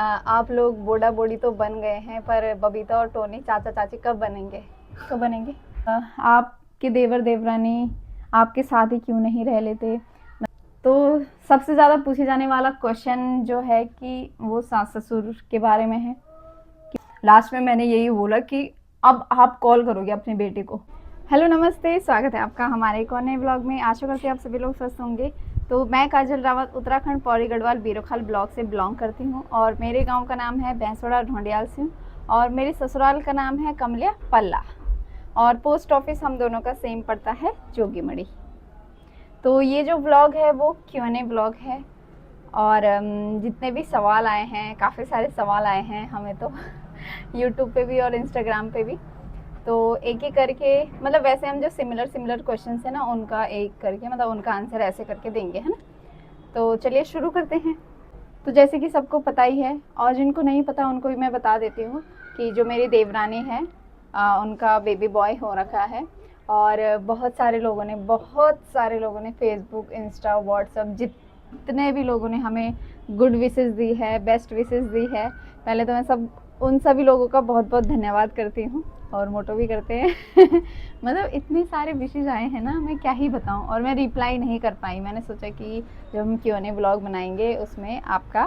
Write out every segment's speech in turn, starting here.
आप लोग बूढ़ा बूढ़ी तो बन गए हैं, पर बबीता और टोनी चाचा चाची कब बनेंगे? कब बनेंगे? आपके देवर देवरानी आपके साथ ही क्यों नहीं रह लेते? तो सबसे ज़्यादा पूछे जाने वाला क्वेश्चन जो है कि वो सास ससुर के बारे में है। लास्ट में मैंने यही बोला कि अब आप कॉल करोगे अपने बेटे को। हेलो नमस्ते, स्वागत है आपका हमारे एक और नए ब्लॉग में। आशा करते हैं आप सभी लोग स्वस्थ होंगे। तो मैं काजल रावत उत्तराखंड पौड़ी गढ़वाल बीरोखाल ब्लॉक से बिलोंग करती हूँ और मेरे गांव का नाम है भैंसवाड़ा ढोंडियाल सिंह और मेरे ससुराल का नाम है कमलिया पल्ला और पोस्ट ऑफिस हम दोनों का सेम पड़ता है जोगीमढ़ी। तो ये जो ब्लॉग है वो Q&A ब्लॉग है और जितने भी सवाल आए हैं, काफ़ी सारे सवाल आए हैं हमें तो यूट्यूब पे भी और इंस्टाग्राम पे भी, तो एक एक करके मतलब वैसे हम जो सिमिलर क्वेश्चंस है ना उनका एक करके मतलब उनका आंसर ऐसे करके देंगे, है ना। तो चलिए शुरू करते हैं। तो जैसे कि सबको पता ही है और जिनको नहीं पता उनको भी मैं बता देती हूँ कि जो मेरी देवरानी है उनका बेबी बॉय हो रखा है और बहुत सारे लोगों ने फेसबुक, इंस्टा, व्हाट्सअप जितने भी लोगों ने हमें गुड विशेस दी है, बेस्ट विशेस दी है, पहले तो मैं उन सभी लोगों का बहुत बहुत धन्यवाद करती हूँ और मोटो भी करते हैं मतलब इतने सारे विशेज आए हैं ना, मैं क्या ही बताऊँ। और मैं रिप्लाई नहीं कर पाई, मैंने सोचा कि जब हम Q&A ब्लॉग बनाएंगे उसमें आपका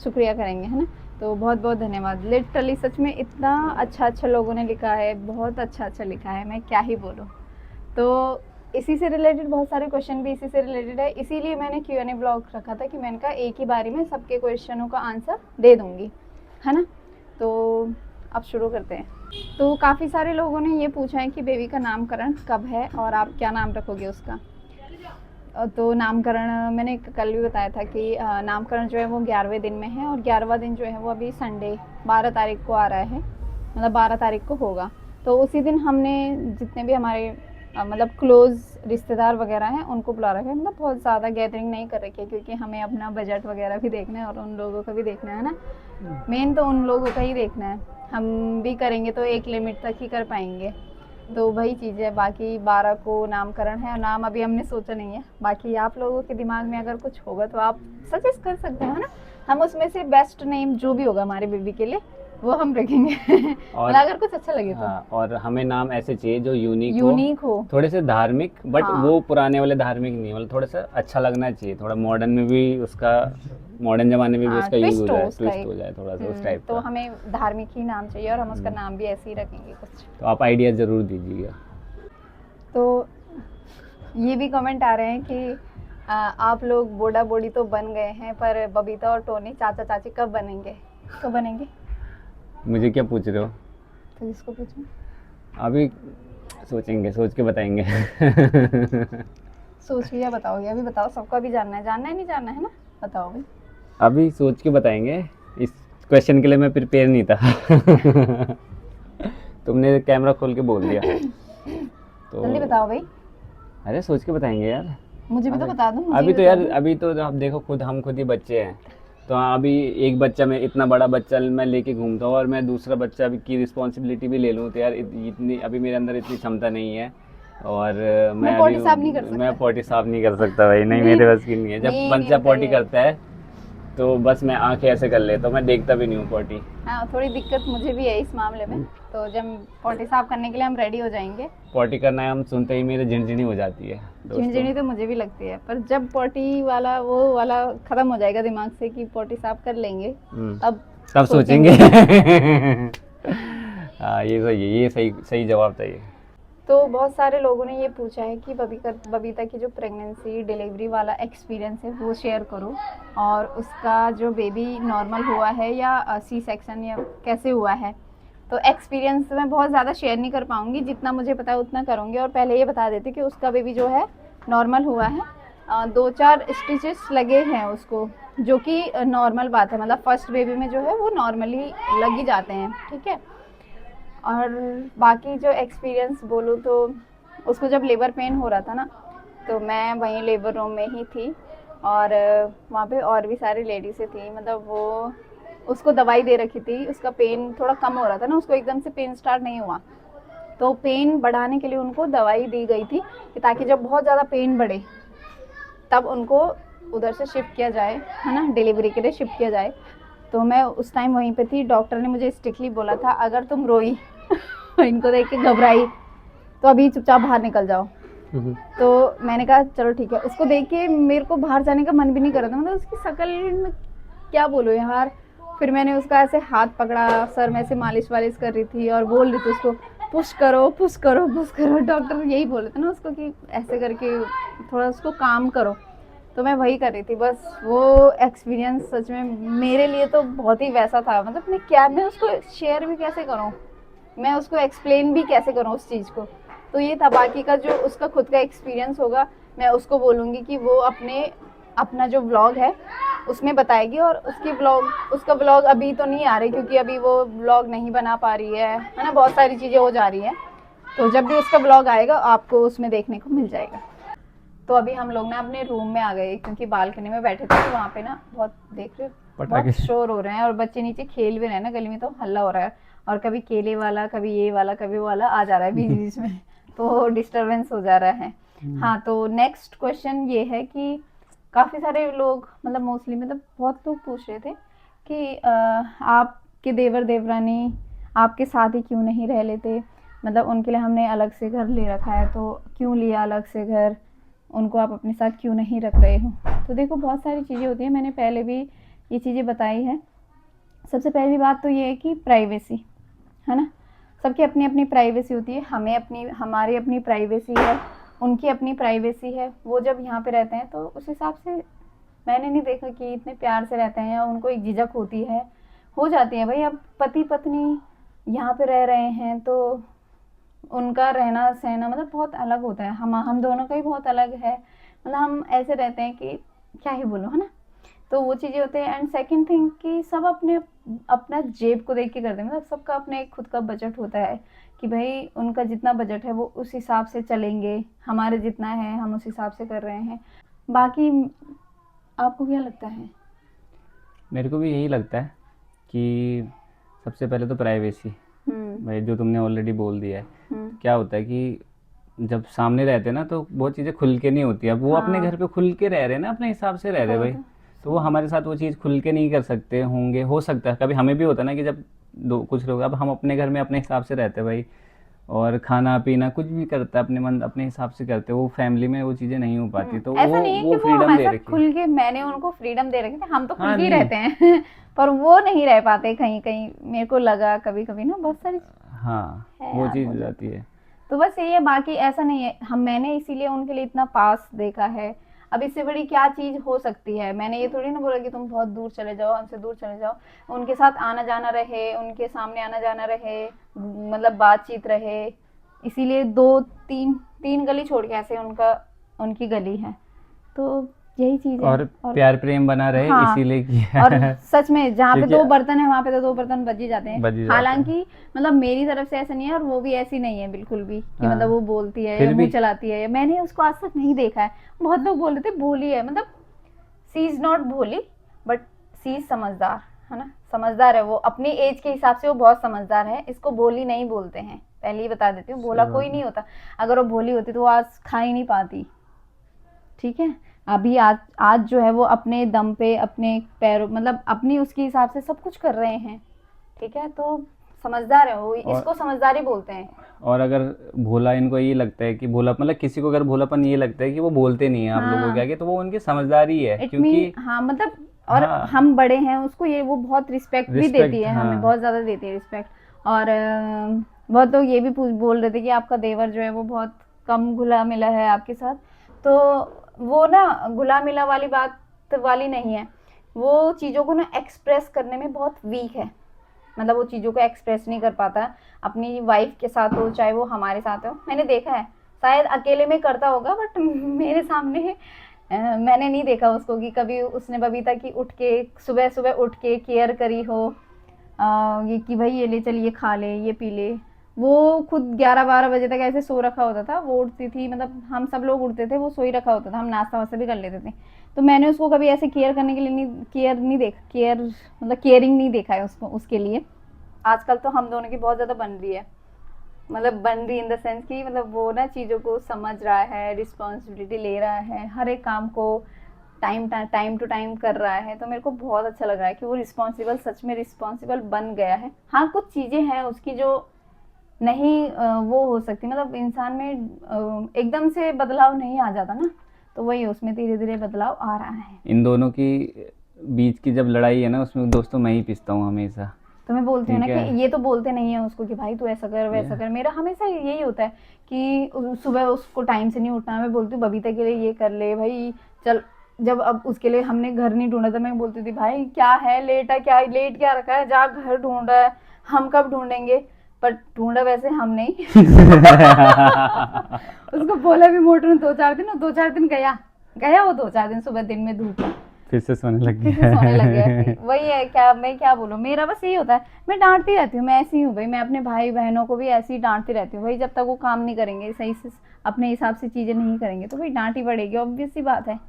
शुक्रिया करेंगे, है ना। तो बहुत बहुत धन्यवाद। लिटरली सच में इतना अच्छा लोगों ने लिखा है, बहुत अच्छा लिखा है, मैं क्या ही बोलूँ। तो इसी से रिलेटेड बहुत सारे क्वेश्चन भी इसी से रिलेटेड है, इसीलिए मैंने Q&A ब्लॉग रखा था कि मैंने कहा एक ही बारी में सबके क्वेश्चनों का आंसर दे दूँगी, है ना। तो अब शुरू करते हैं। तो काफ़ी सारे लोगों ने ये पूछा है कि बेबी का नामकरण कब है और आप क्या नाम रखोगे उसका। तो नामकरण मैंने कल भी बताया था कि नामकरण जो है वो 11वें दिन में है और 11वां दिन जो है वो अभी संडे 12 तारीख को आ रहा है, मतलब 12 तारीख को होगा। तो उसी दिन हमने जितने भी हमारे मतलब क्लोज़ रिश्तेदार वगैरह हैं उनको बुला रखा है, मतलब बहुत ज़्यादा गैदरिंग नहीं कर रखी है क्योंकि हमें अपना बजट वगैरह भी देखना है और उन लोगों का भी देखना है ना। मेन तो उन लोगों का ही देखना है, हम भी करेंगे तो एक लिमिट तक ही कर पाएंगे। तो वही चीज़ है, बाकी 12 को नामकरण है और नाम अभी हमने सोचा नहीं है। बाकी आप लोगों के दिमाग में अगर कुछ होगा तो आप सजेस्ट कर सकते हो, है ना। हम उसमें से बेस्ट नेम जो भी होगा हमारे बेबी के लिए वो हम रखेंगे और मतलब अगर कुछ अच्छा लगे तो। हाँ, और हमें नाम ऐसे चाहिए जो यूनिक हो, हो। थोड़े से धार्मिक, बट हाँ। वो पुराने वाले धार्मिक नहीं, मतलब थोड़ा सा अच्छा लगना चाहिए, थोड़ा मॉडर्न में भी उसका, मॉडर्न जमाने में भी हाँ, उसका यूज हो ट्विस्ट हो जाए, उसका ट्विस्ट एक। हो जाए थोड़ा सा उस टाइप तो का। हमें धार्मिक ही नाम चाहिए और हम उसका हम्म, नाम भी ऐसे ही रखेंगे कुछ। तो आप आइडिया ज़रूर दीजिएगा। तो ये भी कमेंट आ रहे हैं कि आप लोग बूढ़ा बूढ़ी तो बन गए हैं, पर बबीता और टोनी चाचा चाची कब बनेंगे? कब बनेंगे? मुझे क्या पूछ रहे हो? तो जिसको पूछूं। अभी सोचेंगे, सोच के बताएंगे सोच लिया बताओगे? अभी बताओ, सबका भी जानना है नहीं जानना है ना, बताओ भाई। अभी सोच के बताएंगे। इस क्वेश्चन के लिए मैं प्रिपेयर नहीं था तुमने कैमरा खोल के बोल दिया तो। जल्दी बताओ भाई, अरे सोच के बताएंगे यार। मुझे भी तो अभी बता दो, मुझे अभी भी तो बता यार, दो। अभी तो आप देखो खुद, हम खुद ही बच्चे हैं। तो हाँ, अभी एक बच्चा, मैं इतना बड़ा बच्चा मैं लेके घूमता हूँ और मैं दूसरा बच्चा अभी की रिस्पॉन्सिबिलिटी भी ले लूँ, तो यार इतनी अभी मेरे अंदर इतनी क्षमता नहीं है। और मैं मैं अभी पॉटी साफ नहीं कर मैं सकता। पॉटी साफ नहीं कर सकता भाई, नहीं नहीं, मेरे बस की नहीं है। जब नहीं बच्चा होता पॉटी ये। करता है तो बस मैं आंखें ऐसे कर लेता हूँ, मैं देखता भी नहीं हूँ पॉटी। हाँ, थोड़ी दिक्कत मुझे भी है इस मामले में। तो जब पॉटी साफ करने के लिए हम रेडी हो जाएंगे। पॉटी करना है हम सुनते ही मेरे झिनझिनी हो जाती है दोस्तों। झिनझिनी तो मुझे भी लगती है, पर जब पॉटी वाला वो वाला खत्म हो जाएगा दिमाग से कि पॉटी साफ कर लेंगे, तब तब सोचेंगे सोचेंगे हाँ, ये सही है, ये सही सही जवाब था ये। तो बहुत सारे लोगों ने ये पूछा है कि बबीता की जो प्रेगनेंसी डिलीवरी वाला एक्सपीरियंस है वो शेयर करो और उसका जो बेबी नॉर्मल हुआ है या सी सेक्शन या कैसे हुआ है। तो एक्सपीरियंस मैं बहुत ज़्यादा शेयर नहीं कर पाऊँगी, जितना मुझे पता है उतना करूँगी। और पहले ये बता देती कि उसका बेबी जो है नॉर्मल हुआ है, 2-4 स्टिचेस लगे हैं उसको, जो कि नॉर्मल बात है, मतलब फर्स्ट बेबी में जो है वो नॉर्मली लग ही जाते हैं, ठीक है। और बाकी जो एक्सपीरियंस बोलूँ तो उसको जब लेबर पेन हो रहा था ना, तो मैं वहीं लेबर रूम में ही थी और वहाँ पे और भी सारी लेडीज़ें थी, मतलब वो उसको दवाई दे रखी थी। उसका पेन थोड़ा कम हो रहा था ना, उसको एकदम से पेन स्टार्ट नहीं हुआ, तो पेन बढ़ाने के लिए उनको दवाई दी गई थी कि ताकि जब बहुत ज़्यादा पेन बढ़े तब उनको उधर से शिफ्ट किया जाए, है ना, डिलीवरी के लिए शिफ्ट किया जाए। तो मैं उस टाइम वहीं पे थी। डॉक्टर ने मुझे स्ट्रिक्टली बोला था, अगर तुम रोई इनको देख के घबराई तो अभी चुपचाप बाहर निकल जाओ। तो मैंने कहा चलो ठीक है। उसको देख के मेरे को बाहर जाने का मन भी नहीं कर रहा था, मतलब उसकी शक्ल में क्या बोलूँ यार। फिर मैंने उसका ऐसे हाथ पकड़ा, सर में से मालिश वालिश कर रही थी और बोल रही थी उसको पुश करो पुश करो पुश करो। डॉक्टर यही बोले थे ना उसको कि ऐसे करके थोड़ा उसको काम करो। तो मैं वही कर रही थी बस। वो एक्सपीरियंस सच में मेरे लिए तो बहुत ही वैसा था, मतलब मैं उसको शेयर भी कैसे करूँ, मैं उसको एक्सप्लेन भी कैसे करूँ उस चीज़ को। तो ये था। बाकी का जो उसका खुद का एक्सपीरियंस होगा मैं उसको बोलूँगी कि वो अपना जो व्लॉग है उसमें बताएगी। और उसका व्लॉग अभी तो नहीं आ रही क्योंकि अभी वो व्लॉग नहीं बना पा रही है ना, बहुत सारी चीज़ें हो जा रही है। तो जब भी उसका व्लॉग आएगा आपको उसमें देखने को मिल जाएगा। तो अभी हम लोग ना अपने रूम में आ गए क्योंकि बालकनी में बैठे थे तो वहाँ पे ना बहुत देख रहे हो बहुत शोर हो रहे हैं और बच्चे नीचे खेल भी रहे हैं ना, गली में तो हल्ला हो रहा है। और कभी केले वाला, कभी ये वाला, कभी वो वाला आ जा रहा है बीच बीच में, तो डिस्टरबेंस हो जा रहा है। हाँ, तो नेक्स्ट क्वेश्चन ये है कि काफ़ी सारे लोग, मतलब मोस्टली, मतलब बहुत लोग पूछ रहे थे कि आपके देवर देवरानी आपके साथ ही क्यों नहीं रह लेते, मतलब उनके लिए हमने अलग से घर ले रखा है तो क्यों लिया अलग से घर, उनको आप अपने साथ क्यों नहीं रख रहे हो। तो देखो बहुत सारी चीज़ें होती हैं, मैंने पहले भी ये चीज़ें बताई है। सबसे पहली बात तो ये है कि प्राइवेसी है ना, सबकी अपनी अपनी प्राइवेसी होती है। हमारी अपनी प्राइवेसी है, उनकी अपनी प्राइवेसी है। वो जब यहाँ पे रहते हैं तो उस हिसाब से मैंने नहीं देखा कि इतने प्यार से रहते हैं या उनको एक झिझक होती है, हो जाती है भाई। अब पति पत्नी यहाँ पे रह रहे हैं तो उनका रहना सहना मतलब बहुत अलग होता है। हम दोनों का ही बहुत अलग है, मतलब हम ऐसे रहते हैं कि क्या ही बोलो, है ना। तो वो चीज़ें होते हैं। एंड सेकंड थिंग कि सब अपना जेब को देख के करते हैं, मतलब सबका अपना एक खुद का बजट होता है कि भाई उनका जितना बजट है वो उस हिसाब से चलेंगे, हमारे जितना है हम उस हिसाब से कर रहे हैं। बाकी आपको क्या लगता है? मेरे को भी यही लगता है कि सबसे पहले तो प्राइवेसी, भाई जो तुमने ऑलरेडी बोल दिया है। क्या होता है कि जब सामने रहते हैं ना तो बहुत चीज़ें खुल के नहीं होती। अब वो अपने घर पे खुल के रह रहे हैं ना, अपने हिसाब से रह रहे हैं भाई, तो वो हमारे साथ वो चीज़ खुल के नहीं कर सकते होंगे। हो सकता है कभी हमें भी होता है ना कि जब कुछ लोग, अब हम अपने घर में अपने हिसाब से रहते हैं भाई, और खाना पीना कुछ भी करता है अपने मन अपने हिसाब से करते हैं। वो फैमिली में वो चीज़ें नहीं हो पाती, तो ऐसा नहीं है वो कि वो फ्रीडम हमारे दे साथ रखी है। खुल के, मैंने उनको फ्रीडम दे रखी थी, हम तो खुल हाँ के ही नहीं, रहते हैं पर वो नहीं रह पाते कहीं कहीं, मेरे को लगा कभी कभी ना, बहुत सारी हाँ है वो यार, चीज़ हो हो जाती जाती है। है। तो बस यही है, बाकी ऐसा नहीं है। मैंने इसीलिए उनके लिए इतना पास देखा है। अब इससे बड़ी क्या चीज़ हो सकती है। मैंने ये थोड़ी ना बोला कि तुम बहुत दूर चले जाओ, हमसे दूर चले जाओ। उनके साथ आना जाना रहे, उनके सामने आना जाना रहे, मतलब बातचीत रहे। इसीलिए दो तीन तीन गली छोड़ के ऐसे उनकी गली है। तो यही चीज़ है। और और प्यार प्रेम बना रहे हाँ, इसीलिए किया और है। सच में जहाँ पे क्योंकि दो बर्तन है वहाँ पे तो दो बर्तन बज ही जाते हैं। बज ही जाते हैं। हालांकि मतलब मेरी तरफ से ऐसा नहीं है और वो भी ऐसी नहीं है बिल्कुल भी कि मतलब वो हाँ बोलती है या फिर मुंह भी चलाती है, या मैंने उसको आज तक नहीं देखा है। बहुत लोग बोल रहे थे भोली है, मतलब सी इज नॉट भोली बट सी इज समझदार, है ना, समझदार है वो। अपनी एज के हिसाब से वो बहुत समझदार है। इसको भोली नहीं बोलते हैं, पहले ही बता देती हूँ। भोला सही कोई बात नहीं है। होता। अगर वो भोली होती तो वो आज खा ही नहीं पाती, ठीक है। अभी आज जो है वो अपने दम पे, अपने पैरों, मतलब अपनी उसके हिसाब से सब कुछ कर रहे हैं, ठीक है। तो समझदार है वो, इसको और समझदारी बोलते हैं। और अगर भोला इनको ये लगता है कि भोला, मतलब किसी को अगर भोलापन ये लगता है कि वो बोलते नहीं है आप लोगों के हाँ, आगे, तो वो उनकी समझदारी है, इट मीन, क्योंकि हाँ मतलब, और हाँ हम बड़े हैं उसको, ये वो बहुत रिस्पेक्ट भी देती रिस्पेक्ट, है, हाँ हमें बहुत ज़्यादा देती है रिस्पेक्ट। और बहुत लोग ये भी बोल रहे थे कि आपका देवर जो है वो बहुत कम घुला मिला है आपके साथ। तो वो ना घुला मिला वाली बात वाली नहीं है, वो चीज़ों को ना एक्सप्रेस करने में बहुत वीक है। मतलब वो चीज़ों को एक्सप्रेस नहीं कर पाता अपनी वाइफ के साथ हो, चाहे वो हमारे साथ हो। मैंने देखा है, शायद अकेले में करता होगा बट मेरे सामने मैंने नहीं देखा उसको कि कभी उसने बबीता की उठ के सुबह सुबह उठ के केयर करी हो, ये कि भाई ये ले चल, ये खा ले, ये पी ले। वो खुद 11-12 बजे तक ऐसे सो रखा होता था, वो उठती थी, मतलब हम सब लोग उठते थे वो सो ही रखा होता था, हम नाश्ता वास्ता भी कर लेते थे। तो मैंने उसको कभी ऐसे केयर करने के लिए केयर मतलब केयरिंग नहीं देखा है उसको, उसके लिए। आजकल तो हम दोनों की बहुत ज़्यादा बन रही है, मतलब बन रही इन द सेंस कि मतलब वो ना चीज़ों को समझ रहा है, रिस्पॉन्सिबिलिटी ले रहा है हर एक काम को, टाइम टू टाइम कर रहा है, तो मेरे को बहुत अच्छा लग रहा है कि वो रिस्पॉन्सिबल, सच में रिस्पॉन्सिबल बन गया है। हाँ, कुछ चीज़ें हैं उसकी जो नहीं वो हो सकती, मतलब इंसान में एकदम से बदलाव नहीं आ जाता ना, तो वही उसमें धीरे धीरे बदलाव आ रहा है। इन दोनों की बीच की जब लड़ाई है ना, उसमें दोस्तों मैं ही पिसता हूँ हमेशा। तो मैं बोलती हूँ ना ठीक कि है। ये तो बोलते नहीं है उसको कि भाई तू ऐसा कर वैसा कर, मेरा हमेशा यही होता है कि सुबह उसको टाइम से नहीं उठना, मैं बोलती हूँ बबीता के लिए ये कर ले भाई, चल। जब अब उसके लिए हमने घर नहीं ढूंढा था, मैं बोलती थी भाई क्या है, लेट है क्या, लेट क्या रखा है, जा घर ढूंढ रहा है, हम कब ढूंढेंगे। पर ढूंढा वैसे हम नहीं। उसको बोला भी मोटर में 2-4 दिन, और 2-4 दिन गया गया वो 2-4 दिन सुबह दिन में धूप में फिर से सोने लग फिर से सोने लग गया। गया। वही है, क्या मैं क्या बोलूँ, मेरा बस यही होता है, मैं डांटती रहती हूँ, मैं ऐसी ही हूँ भाई, मैं अपने भाई बहनों को भी ऐसे ही डांटती रहती हूँ भाई, जब तक वो काम नहीं करेंगे सही से, अपने हिसाब से चीज़ें नहीं करेंगे तो भाई डांट ही पड़ेगी, ऑब्वियस सी बात है।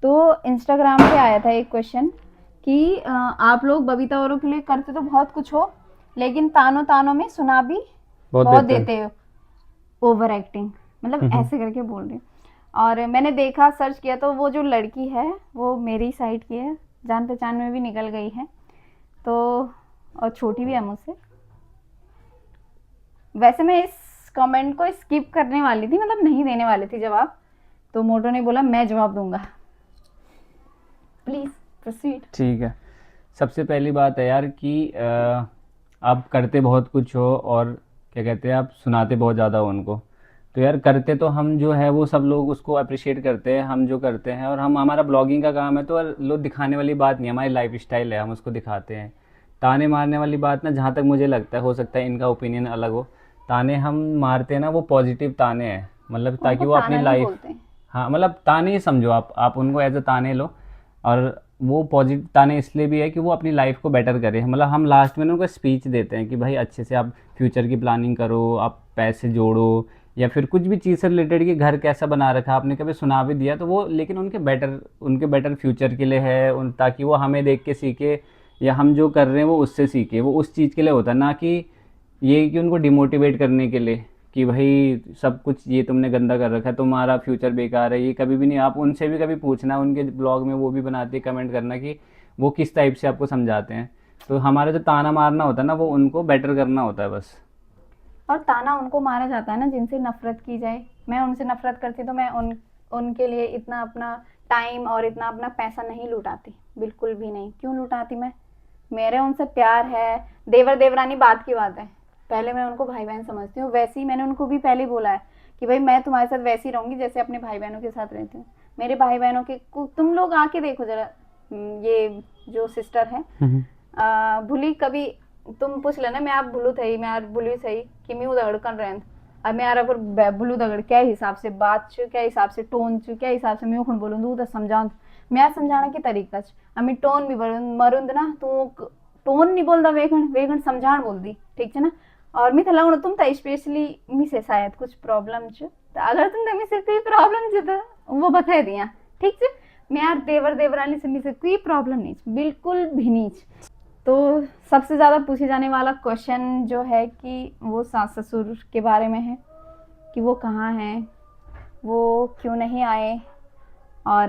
तो इंस्टाग्राम पे आया था एक क्वेश्चन कि आप लोग बबीता औरों के लिए करते तो बहुत कुछ हो, लेकिन तानों तानों में सुना भी बहुत देते हो, ओवर एक्टिंग, मतलब ऐसे करके बोल रही हूँ। और मैंने देखा, सर्च किया, तो वो जो लड़की है वो मेरी साइड की है, जान पहचान में भी निकल गई है, तो और छोटी भी है मुझसे। वैसे मैं इस कमेंट को स्किप करने वाली थी, मतलब नहीं देने वाली थी जवाब, तो मोटो ने बोला मैं जवाब दूंगा, प्लीज प्रोसीड। ठीक है। सबसे पहली बात है यार कि आप करते बहुत कुछ हो और क्या कहते हैं, आप सुनाते बहुत ज़्यादा हो उनको। तो यार करते तो हम जो है वो सब लोग उसको अप्रिशिएट करते हैं, हम जो करते हैं, और हम हमारा ब्लॉगिंग का काम है, तो लोग दिखाने वाली बात नहीं, हमारी लाइफ स्टाइल है, हम उसको दिखाते हैं। ताने मारने वाली बात ना, जहाँ तक मुझे लगता है, हो सकता है इनका ओपिनियन अलग हो, ताने हम मारते हैं ना वो पॉजिटिव ताने हैं, मतलब ताकि उनको वो अपनी ताना नहीं लाइफ, बोलते हैं। हाँ मतलब ताने ही समझो, आप उनको एज अ ताने लो। और वो पॉजिटिव ताने इसलिए भी है कि वो अपनी लाइफ को बेटर करे, मतलब हम लास्ट में ना उनको स्पीच देते हैं कि भाई अच्छे से आप फ्यूचर की प्लानिंग करो, आप पैसे जोड़ो, या फिर कुछ भी चीज़ से रिलेटेड कि घर कैसा बना रखा आपने कभी सुना भी दिया, तो वो लेकिन उनके बेटर फ्यूचर के लिए है, ताकि वो हमें देख के सीखे, या हम जो कर रहे हैं वो उससे सीखे, वो उस चीज़ के लिए होता है, ना कि ये कि उनको डिमोटिवेट करने के लिए कि भाई सब कुछ ये तुमने गंदा कर रखा है, तुम्हारा फ्यूचर बेकार है, ये कभी भी नहीं। आप उनसे भी कभी पूछना, उनके ब्लॉग में वो भी बनाते, कमेंट करना कि वो किस टाइप से आपको समझाते हैं। तो हमारा जो ताना मारना होता है ना, वो उनको बेटर करना होता है बस। और ताना उनको मारा जाता है ना जिनसे नफरत की जाए। मैं उनसे नफरत करती तो मैं उनके लिए इतना अपना टाइम और इतना अपना पैसा नहीं लुटाती, बिल्कुल भी नहीं। क्यों लुटाती मैं, मेरे उनसे प्यार है, देवर देवरानी बात की बात है, पहले मैं उनको भाई बहन समझती हूँ। वैसे ही मैंने उनको भी पहले बोला है कि भाई मैं तुम्हारे साथ वैसी रहूंगी जैसे अपने भाई बहनों के साथ रहती हूँ। मेरे भाई बहनों के तुम लोग आके देखो जरा, ये जो सिस्टर है भूली, कभी तुम पूछ लेना मैं आप भूलू थई, मैं यार भूली सही कि मैं दगड़ कर रहे अब मैं यार अगर भूलू दगड़ क्या हिसाब से बात छु, क्या हिसाब से टोन छु, क्या हिसाब से मैं उखण बोलूँ तू तो समझाऊँ, मैं यार समझाना की तरीका छु, अमी टोन भी मरुंद ना तू टोन नहीं बोलता, वेगण वेगण समझाण बोलती, ठीक है ना। और मैं लगणु तुम था स्पेशली मी से शायद कुछ प्रॉब्लम छु, तो अगर तुम मी से कोई प्रॉब्लम छु तो वो बता दिया, ठीक है। मैं यार देवर देवरानी से मी से कोई प्रॉब्लम नहीं, बिल्कुल भी नहीं। तो सबसे ज़्यादा पूछे जाने वाला क्वेश्चन जो है कि वो सास ससुर के बारे में है कि वो कहाँ हैं, वो क्यों नहीं आए। और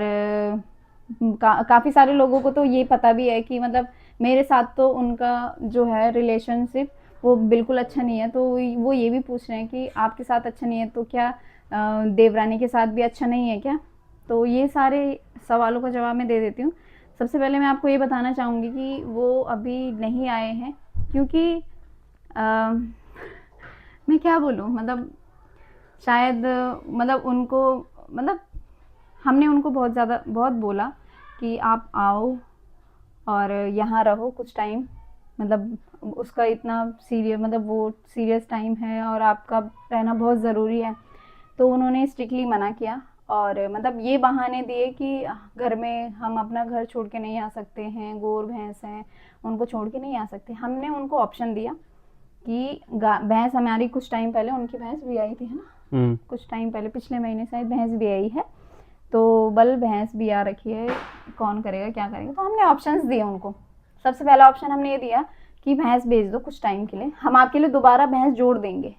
काफ़ी सारे लोगों को तो ये पता भी है कि मतलब मेरे साथ तो उनका जो है रिलेशनशिप वो बिल्कुल अच्छा नहीं है, तो वो ये भी पूछ रहे हैं कि आपके साथ अच्छा नहीं है तो क्या देवरानी के साथ भी अच्छा नहीं है क्या। तो ये सारे सवालों का जवाब मैं दे देती हूँ। सबसे पहले मैं आपको ये बताना चाहूँगी कि वो अभी नहीं आए हैं क्योंकि मैं क्या बोलूँ, मतलब शायद मतलब उनको, मतलब हमने उनको बहुत बोला कि आप आओ और यहाँ रहो कुछ टाइम, मतलब उसका इतना सीरियस, मतलब वो सीरियस टाइम है और आपका रहना बहुत ज़रूरी है। तो उन्होंने स्ट्रिक्टली मना किया और मतलब ये बहाने दिए कि घर में हम अपना घर छोड़ के नहीं आ सकते हैं, गोर भैंस हैं उनको छोड़ के नहीं आ सकते। हमने उनको ऑप्शन दिया कि भैंस हमारी कुछ टाइम पहले, उनकी भैंस भी आई थी है ना, कुछ टाइम पहले पिछले महीने शायद भैंस भी आई है, तो बल भैंस भी आ रखी है, कौन करेगा क्या करेगा। तो हमने ऑप्शंस दिए उनको। सबसे पहला ऑप्शन हमने ये दिया कि भैंस बेच दो कुछ टाइम के लिए, हम आपके लिए दोबारा भैंस जोड़ देंगे।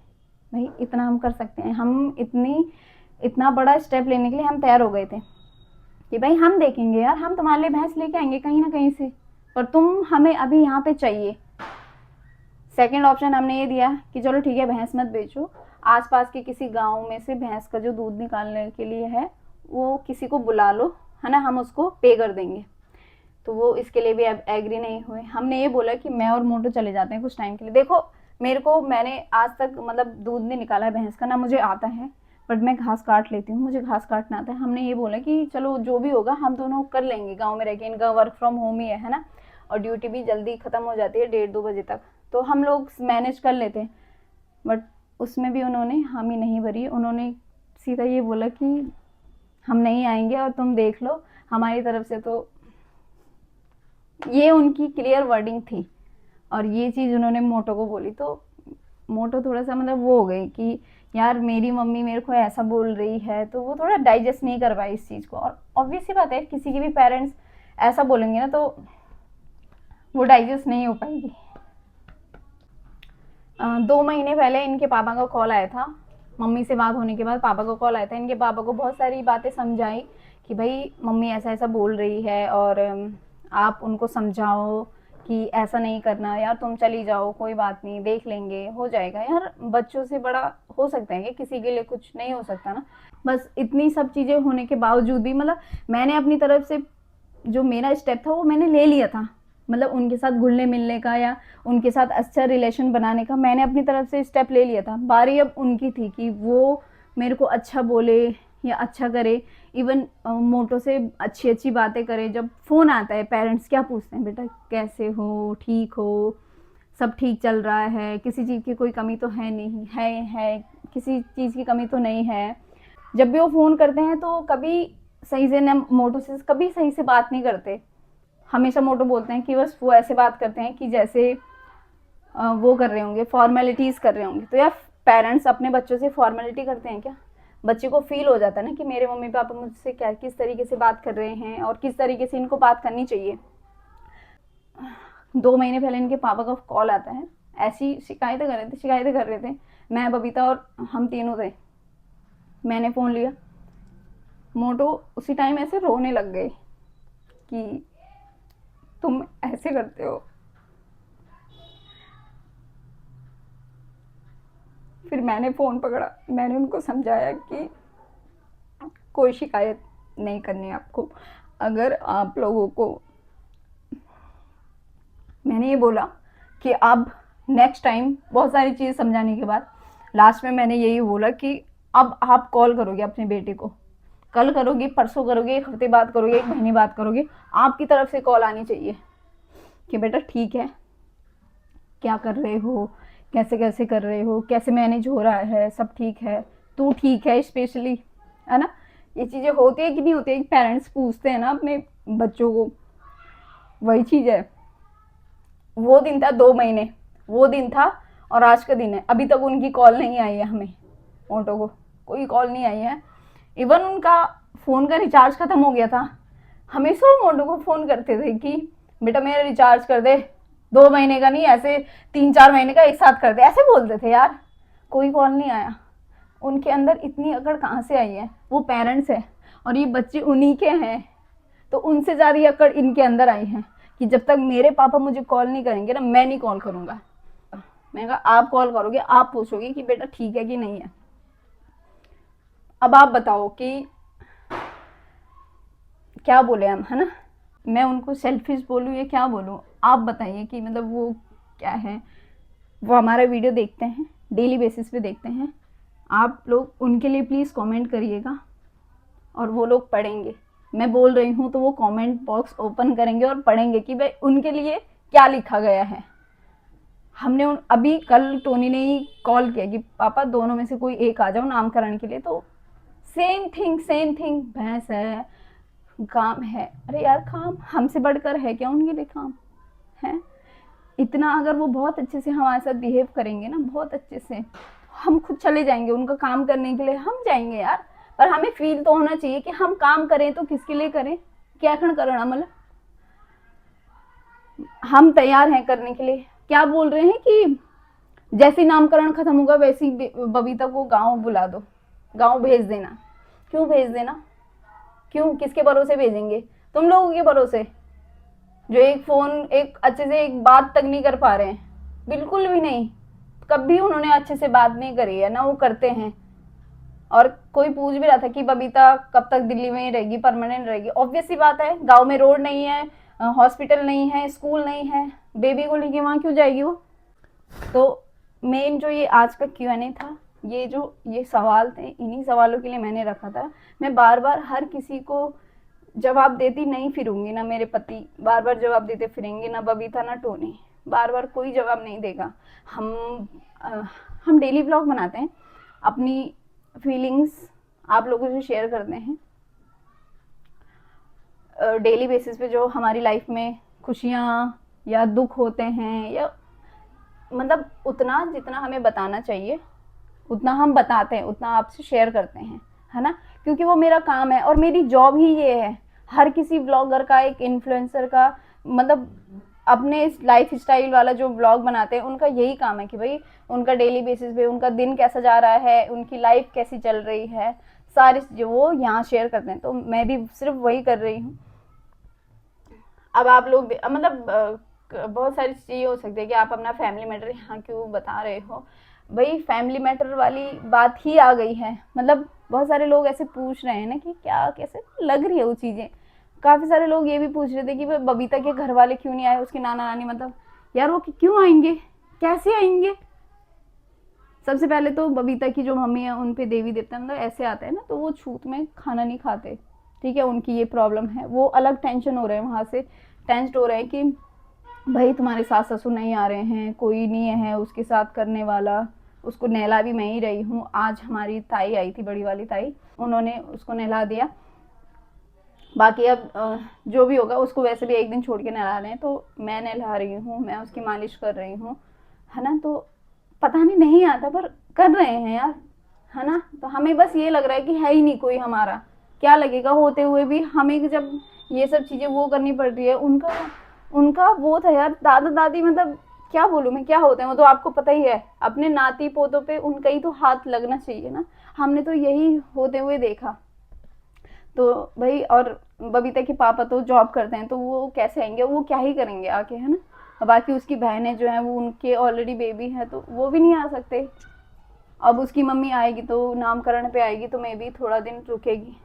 भाई इतना हम कर सकते हैं, हम इतना बड़ा स्टेप लेने के लिए हम तैयार हो गए थे। कि भाई हम देखेंगे यार, हम तुम्हारे लिए भैंस लेके आएंगे कहीं ना कहीं से, पर तुम हमें अभी यहाँ पे चाहिए। सेकंड ऑप्शन हमने ये दिया कि चलो ठीक है भैंस मत बेचो, आसपास के किसी गांव में से भैंस का जो दूध निकालने के लिए है वो किसी को बुला लो, है ना, हम उसको पे कर देंगे। तो वो इसके लिए भी एग्री नहीं हुए। हमने ये बोला कि मैं और मोटू चले जाते हैं कुछ टाइम के लिए। देखो मैंने आज तक मतलब दूध नहीं निकाला है भैंस का, ना मुझे आता है, बट मैं घास काट लेती हूँ, मुझे घास काटना आता है। हमने ये बोला कि चलो जो भी होगा हम दोनों कर लेंगे गाँव में रह के, इनका वर्क फ्रॉम होम ही है ना, और ड्यूटी भी जल्दी ख़त्म हो जाती है 1:30-2 बजे तक, तो हम लोग मैनेज कर लेते हैं। बट उसमें भी उन्होंने हामी नहीं भरी, उन्होंने सीधा ये बोला कि हम नहीं आएंगे और तुम देख लो हमारी तरफ से। तो ये उनकी क्लियर वर्डिंग थी, और ये चीज़ उन्होंने मोटो को बोली। तो मोटो थोड़ा सा मतलब वो हो गई कि यार मेरी मम्मी मेरे को ऐसा बोल रही है, तो वो थोड़ा डाइजेस्ट नहीं कर पाई इस चीज़ को। और ऑब्वियस सी बात है, किसी के भी पेरेंट्स ऐसा बोलेंगे ना तो वो डाइजेस्ट नहीं हो पाएगी। 2 महीने पहले इनके पापा का कॉल आया था, मम्मी से बात होने के बाद पापा को कॉल आया था। इनके पापा को बहुत सारी बातें समझाई कि भाई मम्मी ऐसा ऐसा बोल रही है, और आप उनको समझाओ कि ऐसा नहीं करना यार, तुम चली जाओ, कोई बात नहीं, देख लेंगे, हो जाएगा यार, बच्चों से बड़ा हो सकता है कि किसी के लिए कुछ नहीं हो सकता ना। बस इतनी सब चीज़ें होने के बावजूद भी मतलब मैंने अपनी तरफ से जो मेरा स्टेप था वो मैंने ले लिया था, मतलब उनके साथ घुलने मिलने का या उनके साथ अच्छा रिलेशन बनाने का मैंने अपनी तरफ से स्टेप ले लिया था। बारी अब उनकी थी कि वो मेरे को अच्छा बोले या अच्छा करे, इवन मोटो से अच्छी अच्छी बातें करे। जब फ़ोन आता है पेरेंट्स क्या पूछते हैं, बेटा कैसे हो, ठीक हो, सब ठीक चल रहा है, किसी चीज़ की कोई कमी तो है नहीं, है किसी चीज़ की कमी तो नहीं है। जब भी वो फ़ोन करते हैं तो कभी सही से न मोटो से कभी सही से बात नहीं करते। हमेशा मोटो बोलते हैं कि बस वो ऐसे बात करते हैं कि जैसे वो कर रहे होंगे, फॉर्मेलिटीज़ कर रहे होंगे। तो यार पेरेंट्स अपने बच्चों से फॉर्मेलिटी करते हैं क्या? बच्चे को फील हो जाता है ना कि मेरे मम्मी पापा मुझसे क्या किस तरीके से बात कर रहे हैं और किस तरीके से इनको बात करनी चाहिए। 2 महीने पहले इनके पापा का कॉल आता है, ऐसी शिकायतें कर रहे थे। मैं, बबीता और हम तीनों थे। मैंने फ़ोन लिया, मोटो उसी टाइम ऐसे रोने लग गए कि तुम ऐसे करते हो। फिर मैंने फ़ोन पकड़ा, मैंने उनको समझाया कि कोई शिकायत नहीं करनी आपको। अगर आप लोगों को, मैंने ये बोला कि अब नेक्स्ट टाइम, बहुत सारी चीज़ समझाने के बाद लास्ट में मैंने यही बोला कि अब आप कॉल करोगे अपने बेटे को, कल करोगे, परसों करोगे, 1 हफ्ते बाद करोगे, 1 महीने बाद करोगे, आपकी तरफ से कॉल आनी चाहिए कि बेटा ठीक है, क्या कर रहे हो, कैसे कैसे कर रहे हो, कैसे मैनेज हो रहा है, सब ठीक है, तू ठीक है, स्पेशली, है ना। ये चीज़ें होती है कि नहीं होती है, पेरेंट्स पूछते हैं ना अपने बच्चों को, वही चीज़ है। वो दिन था 2 महीने, वो दिन था और आज का दिन है। अभी तक उनकी कॉल नहीं आई है, हमें मोटो को कोई कॉल नहीं आई है। इवन उनका फ़ोन का रिचार्ज ख़त्म हो गया था, हमेशा वो मोटो को फ़ोन करते थे कि बेटा मेरा रिचार्ज कर दे, 2 महीने का नहीं, ऐसे 3-4 महीने का एक साथ कर दे, ऐसे बोलते थे यार। कोई कॉल नहीं आया। उनके अंदर इतनी अकड़ कहाँ से आई है? वो पेरेंट्स है और ये बच्चे उन्हीं के हैं, तो उनसे ज़्यादा अकड़ इनके अंदर आई है कि जब तक मेरे पापा मुझे कॉल नहीं करेंगे ना, मैं नहीं कॉल करूँगा। मैंने कहा आप कॉल करोगे, आप पूछोगे कि बेटा ठीक है कि नहीं है। अब आप बताओ कि क्या बोले हम, है ना। मैं उनको सेल्फिश बोलूँ या क्या बोलूँ, आप बताइए कि मतलब वो क्या है। वो हमारा वीडियो देखते हैं, डेली बेसिस पे देखते हैं। आप लोग उनके लिए प्लीज़ कमेंट करिएगा और वो लोग पढ़ेंगे। मैं बोल रही हूँ तो वो कमेंट बॉक्स ओपन करेंगे और पढ़ेंगे कि भाई उनके लिए क्या लिखा गया है। हमने अभी कल टोनी ने ही कॉल किया कि पापा दोनों में से कोई एक आ जाओ नामकरण के लिए, तो सेम थिंग, भैंस है, काम है। अरे यार काम हमसे बढ़कर है क्या उनके लिए? काम है इतना। अगर वो बहुत अच्छे से हमारे साथ बिहेव करेंगे ना, बहुत अच्छे से, हम खुद चले जाएंगे उनका काम करने के लिए, हम जाएंगे यार। पर हमें फील तो होना चाहिए कि हम काम करें तो किसके लिए करें, क्या करना, मतलब हम तैयार हैं करने के लिए। क्या बोल रहे हैं कि जैसे नामकरण खत्म होगा वैसे ही बबीता को गांव बुला दो, गांव भेज देना। क्यों भेज देना? क्यों, किसके भरोसे भेजेंगे? तुम लोगों के भरोसे, जो एक फोन, एक अच्छे से एक बात तक नहीं कर पा रहे हैं, बिल्कुल भी नहीं। कभी उन्होंने अच्छे से बात नहीं करी है ना, वो करते हैं। और कोई पूछ भी रहा था कि बबीता कब तक दिल्ली में ही रहेगी, परमानेंट रहेगी? ऑब्वियस सी बात है, गांव में रोड नहीं है, हॉस्पिटल नहीं है, स्कूल नहीं है, बेबी को लेके वहां क्यों जाएगी वो? तो मेन जो ये आज का Q&A था, ये सवाल थे, इन्हीं सवालों के लिए मैंने रखा था। मैं बार बार हर किसी को जवाब देती नहीं फिरूंगी, ना मेरे पति बार बार जवाब देते फिरेंगे, ना बबीता, ना टोनी, बार बार कोई जवाब नहीं देगा। हम हम डेली ब्लॉग बनाते हैं, अपनी फीलिंग्स आप लोगों से शेयर करते हैं। डेली बेसिस पे जो हमारी लाइफ में खुशियाँ या दुख होते हैं, या मतलब उतना जितना हमें बताना चाहिए उतना हम बताते हैं, उतना आपसे शेयर करते हैं, है ना? क्योंकि वो मेरा काम है और मेरी जॉब ही ये है। हर किसी ब्लॉगर का, एक इन्फ्लुएंसर का, मतलब अपने लाइफ स्टाइल वाला जो ब्लॉग बनाते हैं, उनका यही काम है कि भाई उनका डेली बेसिस पे उनका दिन कैसा जा रहा है, उनकी लाइफ कैसी चल रही है, सारी जो वो यहाँ शेयर करते हैं। तो मैं भी सिर्फ वही कर रही हूँ। अब आप लोग मतलब बहुत सारी चीज़ें हो सकती है कि आप अपना फैमिली मैटर यहाँ क्यों बता रहे हो। भाई फैमिली मैटर वाली बात ही आ गई है। मतलब बहुत सारे लोग ऐसे पूछ रहे हैं ना कि क्या कैसे लग रही है वो चीज़ें। काफ़ी सारे लोग ये भी पूछ रहे थे कि भाई बबीता के घर वाले क्यों नहीं आए, उसके नाना नानी, मतलब यार वो क्यों आएंगे, कैसे आएंगे? सबसे पहले तो बबीता की जो मम्मी है उन पे देवी देवता मतलब ऐसे आता है ना, तो वो छूत में खाना नहीं खाते, ठीक है, उनकी ये प्रॉब्लम है। वो अलग टेंशन हो रहे हैं, वहाँ से टेंस्ड हो रहे हैं कि भाई तुम्हारे सास ससुर नहीं आ रहे हैं, कोई नहीं है उसके साथ करने वाला, उसको नहला भी मैं ही रही हूँ। आज हमारी ताई आई थी, बड़ी वाली ताई, उन्होंने उसको नहला दिया। बाकी अब जो भी होगा, उसको वैसे भी एक दिन छोड़ के नहला रहे हैं, तो मैं नहला रही हूँ, मैं उसकी मालिश कर रही हूँ, है ना? तो पता नहीं आता पर कर रहे हैं यार, है ना? तो हमें बस ये लग रहा है कि है ही नहीं कोई हमारा, क्या लगेगा होते हुए भी हमें, जब ये सब चीज़ें वो करनी पड़ रही है। उनका उनका वो था यार, दादा दादी, मतलब क्या बोलूँ मैं, क्या होते हैं वो तो आपको पता ही है। अपने नाती पोतों पे उनका ही तो हाथ लगना चाहिए ना, हमने तो यही होते हुए देखा। तो भाई, और बबीता के पापा तो जॉब करते हैं, तो वो कैसे आएंगे, वो क्या ही करेंगे आके, है ना? बाकी उसकी बहनें जो हैं वो, उनके ऑलरेडी बेबी है, तो वो भी नहीं आ सकते। अब उसकी मम्मी आएगी तो नामकरण पे आएगी, तो मैं भी थोड़ा दिन रुकेगी।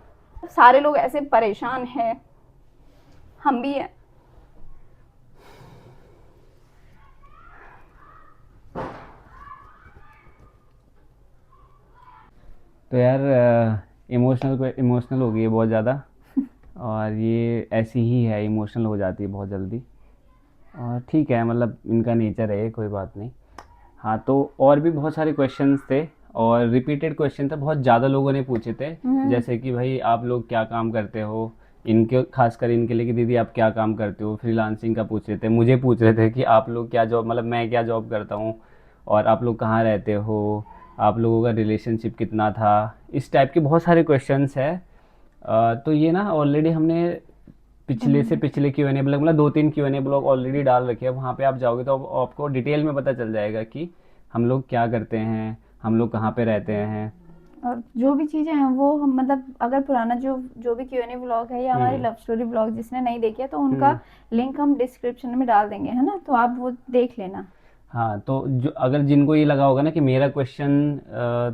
सारे लोग ऐसे परेशान हैं, हम भी हैं। तो यार इमोशनल हो गई है बहुत ज़्यादा, और ये ऐसी ही है, इमोशनल हो जाती है बहुत जल्दी। और ठीक है, मतलब इनका नेचर है, कोई बात नहीं। हाँ, तो और भी बहुत सारे क्वेश्चंस थे, और रिपीटेड क्वेश्चन थे, बहुत ज़्यादा लोगों ने पूछे थे। जैसे कि भाई आप लोग क्या काम करते हो, इनके खासकर इनके लिए कि दीदी आप क्या काम करते हो, फ्रीलांसिंग का पूछ रहे थे, मुझे पूछ रहे थे कि आप लोग क्या जॉब, मतलब मैं क्या जॉब करता हूँ, और आप लोग कहाँ रहते हो, आप लोगों का रिलेशनशिप कितना था, इस टाइप के बहुत सारे क्वेश्चंस हैं। तो ये ना ऑलरेडी हमने पिछले से पिछले Q&A ब्लॉग, मतलब 2-3 Q&A ब्लॉग ऑलरेडी डाल रखे हैं। वहाँ पे आप जाओगे तो आपको डिटेल में पता चल जाएगा कि हम लोग क्या करते हैं, हम लोग कहाँ पे रहते हैं। और जो भी चीज़ें हैं वो हम, मतलब अगर पुराना जो जो भी Q&A ब्लॉग है, या हमारी लव स्टोरी ब्लॉग जिसने नहीं देखे तो उनका लिंक हम डिस्क्रिप्शन में डाल देंगे, है ना? तो आप वो देख लेना। हाँ, तो जो अगर जिनको ये लगा होगा ना कि मेरा क्वेश्चन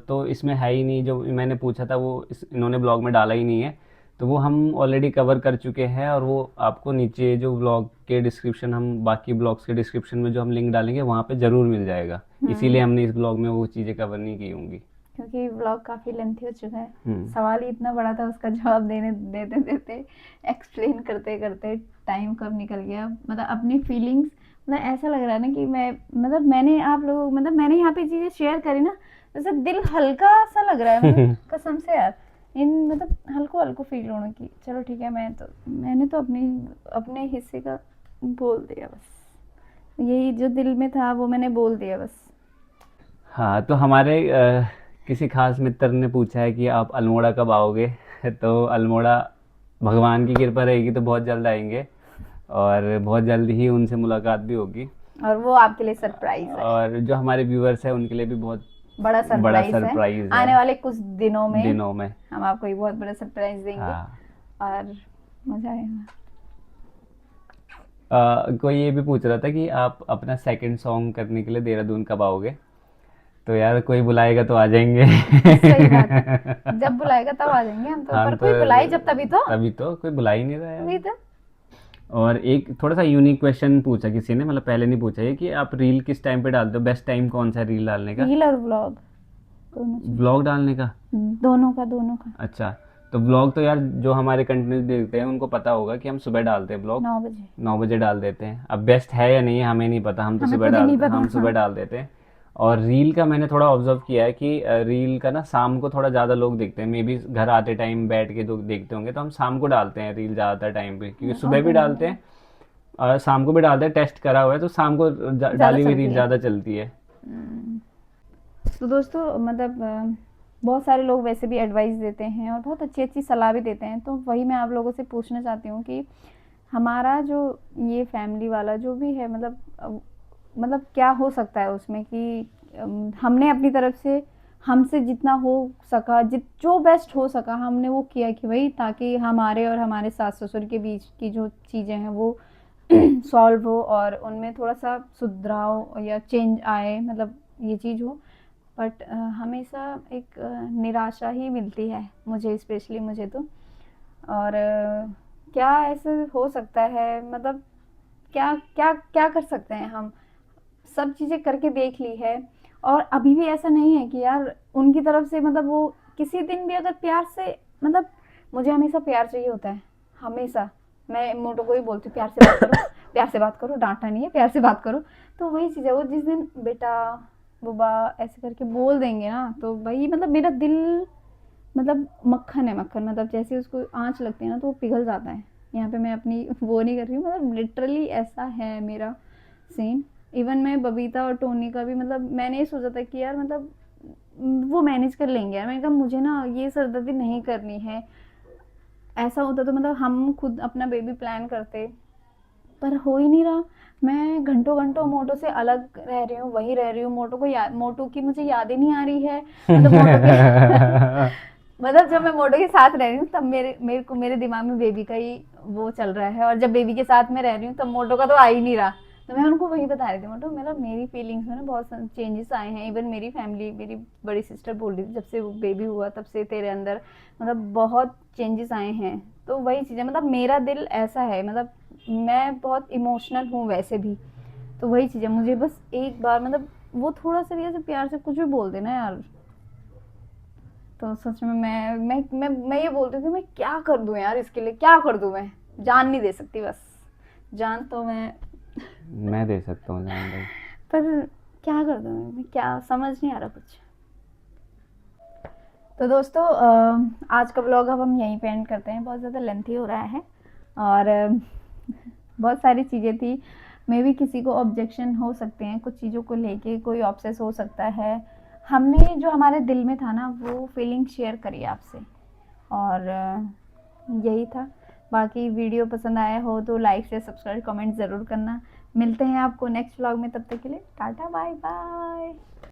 तो इसमें है ही नहीं, जो मैंने पूछा था वो इन्होंने ब्लॉग में डाला ही नहीं है, तो वो हम ऑलरेडी कवर कर चुके हैं। और वो आपको नीचे जो ब्लॉग के डिस्क्रिप्शन, हम बाकी ब्लॉग्स के डिस्क्रिप्शन में जो हम लिंक डालेंगे वहाँ पे ज़रूर मिल जाएगा। इसीलिए हमने इस ब्लॉग में वो चीज़ें कवर नहीं की होंगी, क्योंकि ब्लॉग काफ़ी लेंथी हो चुका है। सवाल ही इतना बड़ा था, उसका जवाब देते देते, एक्सप्लेन करते करते टाइम कब निकल गया। मतलब अपनी फीलिंग्स, मतलब ऐसा लग रहा है ना कि मैं, मतलब मैंने आप लोग, मतलब मैंने यहाँ पे चीज़ें शेयर करी ना, जैसे दिल हल्का सा लग रहा है, मतलब कसम से यार, इन मतलब हल्को हल्को फील होने की। चलो ठीक है, मैंने तो अपने हिस्से का बोल दिया बस, यही जो दिल में था वो मैंने बोल दिया बस। हाँ, तो हमारे किसी खास मित्र ने पूछा है कि आप अल्मोड़ा कब आओगे। तो अल्मोड़ा भगवान की कृपा रहेगी तो बहुत जल्द आएंगे, और बहुत जल्द ही उनसे मुलाकात भी होगी। और वो आपके लिए सरप्राइज है, और जो हमारे व्यूअर्स हैं उनके लिए भी बहुत बड़ा बड़ा सरप्राइज है। सरप्राइज है आने वाले कुछ दिनों में दिनों में। हम आपको एक बहुत बड़ा सरप्राइज देंगे। हाँ, और मज़ा आएगा। कोई ये भी पूछ रहा था कि आप अपना सेकंड सॉन्ग करने के लिए देहरादून कब आओगे? तो यार कोई बुलाएगा तो आ जाएंगे। सही बात है, जब बुलाएगा तब आ जाएंगे हम तो, हम पर तो कोई बुलाए जब तभी तो कोई बुला ही नहीं रहा तभी यार। तो। और एक थोड़ा सा यूनिक क्वेश्चन पूछा किसी ने, मतलब पहले नहीं पूछा ये, कि आप रील किस टाइम पे डालते हो? बेस्ट टाइम कौन सा है रील डालने का? रील और व्लॉग दोनों चीज़, व्लॉग डालने का? दोनों का। अच्छा, तो व्लॉग तो यार जो हमारे कंटेंट देखते हैं उनको पता होगा कि हम सुबह डालते हैं व्लॉग। 9 बजे। 9 बजे डाल देते हैं। अब बेस्ट है या नहीं है हमें नहीं पता, हम तो हमें सुबह खुद ही नहीं डालते, पता। हम सुबह डाल देते हैं। और रील का मैंने थोड़ा ऑब्जर्व किया है कि रील का ना शाम को थोड़ा ज़्यादा लोग देखते हैं, मे बी घर आते टाइम बैठ के तो देखते होंगे, तो हम शाम को डालते हैं रील ज़्यादातर टाइम पे, क्योंकि और सुबह भी दोनों डालते हैं और शाम को भी डालते हैं। टेस्ट करा हुआ है तो शाम को ज़्यादा डाली हुई रील चलती है। ज़्यादा चलती है। तो दोस्तों मतलब बहुत सारे लोग वैसे भी एडवाइस देते हैं और बहुत अच्छी अच्छी सलाह भी देते हैं, तो वही मैं आप लोगों से पूछना चाहती हूँ कि हमारा जो ये फैमिली वाला जो भी है, मतलब क्या हो सकता है उसमें कि हमने अपनी तरफ से हमसे जितना हो सका, जो बेस्ट हो सका हमने वो किया कि भाई, ताकि हमारे और हमारे सास ससुर के बीच की जो चीज़ें हैं वो सॉल्व हो और उनमें थोड़ा सा सुधराव या चेंज आए, मतलब ये चीज़ हो। बट हमेशा एक निराशा ही मिलती है मुझे, स्पेशली मुझे तो। और क्या ऐसे हो सकता है, मतलब क्या क्या क्या कर सकते हैं हम? सब चीज़ें करके देख ली है और अभी भी ऐसा नहीं है कि यार उनकी तरफ से, मतलब वो किसी दिन भी अगर प्यार से, मतलब मुझे हमेशा प्यार चाहिए होता है, हमेशा। मैं मोटो को ही बोलती हूँ प्यार से बात करो, प्यार से बात करो, डांटना नहीं है, प्यार से बात करो। तो वही चीज़ है, वो जिस दिन बेटा बुबा ऐसे करके बोल देंगे ना, तो वही मतलब मेरा दिल, मतलब मक्खन है, मक्खन, मतलब जैसे उसको आँच लगती है ना तो वो पिघल जाता है। यहाँ पे मैं अपनी वो नहीं कर रही हूँ, मतलब लिटरली ऐसा है मेरा सीन। इवन मैं बबीता और टोनी का भी, मतलब मैंने ये सोचा था कि यार मतलब वो मैनेज कर लेंगे यार, मैंने कहा मुझे ना ये सरदर्दी नहीं करनी है। ऐसा होता तो मतलब हम खुद अपना बेबी प्लान करते, पर हो ही नहीं रहा। मैं घंटों घंटों मोटो से अलग रह रही हूँ, वही रह रही हूँ, मोटो की मुझे याद ही नहीं आ रही है, मतलब मोटो की मतलब जब मैं मोटो के साथ रह रही हूँ तब मेरे को मेरे दिमाग में बेबी का ही वो चल रहा है, और जब बेबी के साथ में रह रही हूँ तब मोटो का तो आ ही नहीं रहा। तो मैं उनको वही बता रही थी, मोटो मेरी फीलिंग्स में ना बहुत चेंजेस आए हैं। इवन मेरी फैमिली, मेरी बड़ी सिस्टर बोल रही थी जब से वो बेबी हुआ तब से तेरे अंदर मतलब बहुत चेंजेस आए हैं। तो वही चीज़ है, मतलब मेरा दिल ऐसा है, मतलब मैं बहुत इमोशनल हूँ वैसे भी। तो वही चीज़ है, मुझे बस एक बार मतलब वो थोड़ा सा भी ऐसे प्यार से कुछ भी बोल देना यार, तो सच में मैं ये बोलती हूँ कि मैं क्या कर दूँ यार, इसके लिए क्या कर दूँ? मैं जान नहीं दे सकती, बस जान तो मैं दे सकता हूँ जान भाई। पर क्या कर दूँ मैं, क्या समझ नहीं आ रहा कुछ। तो दोस्तों आज का ब्लॉग अब हम यहीं पे एंड करते हैं, बहुत ज़्यादा लेंथी हो रहा है और बहुत सारी चीज़ें थी। मे भी किसी को ऑब्जेक्शन हो सकते हैं, कुछ चीज़ों को लेके कोई ऑब्सेस हो सकता है। हमने जो हमारे दिल में था ना वो फीलिंग शेयर करी आपसे, और यही था। बाकी वीडियो पसंद आया हो तो लाइक शेयर सब्सक्राइब कमेंट ज़रूर करना। मिलते हैं आपको नेक्स्ट व्लॉग में, तब तक के लिए टाटा बाय बाय।